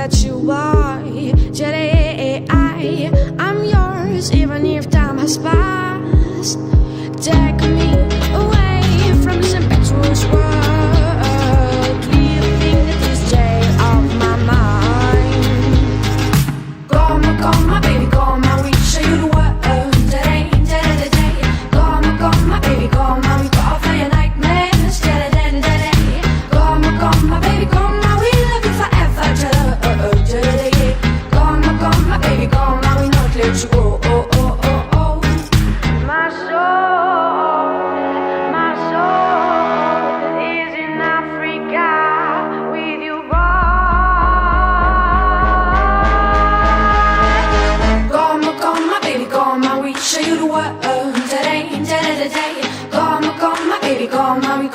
that you are. Today I'm yours, even if time has passed. Take me away from this impetuous world, leaving this jail of my mind. Come, baby, come, I will show you the world. Today, come, baby, come, I will go for your nightmares. Today, come, baby, come, I will love you forever. Today, come, baby, come, I will not let you go. My soul is in Africa with you, boy. Come, baby, come, I will show you the world. Today, come, baby, come, I will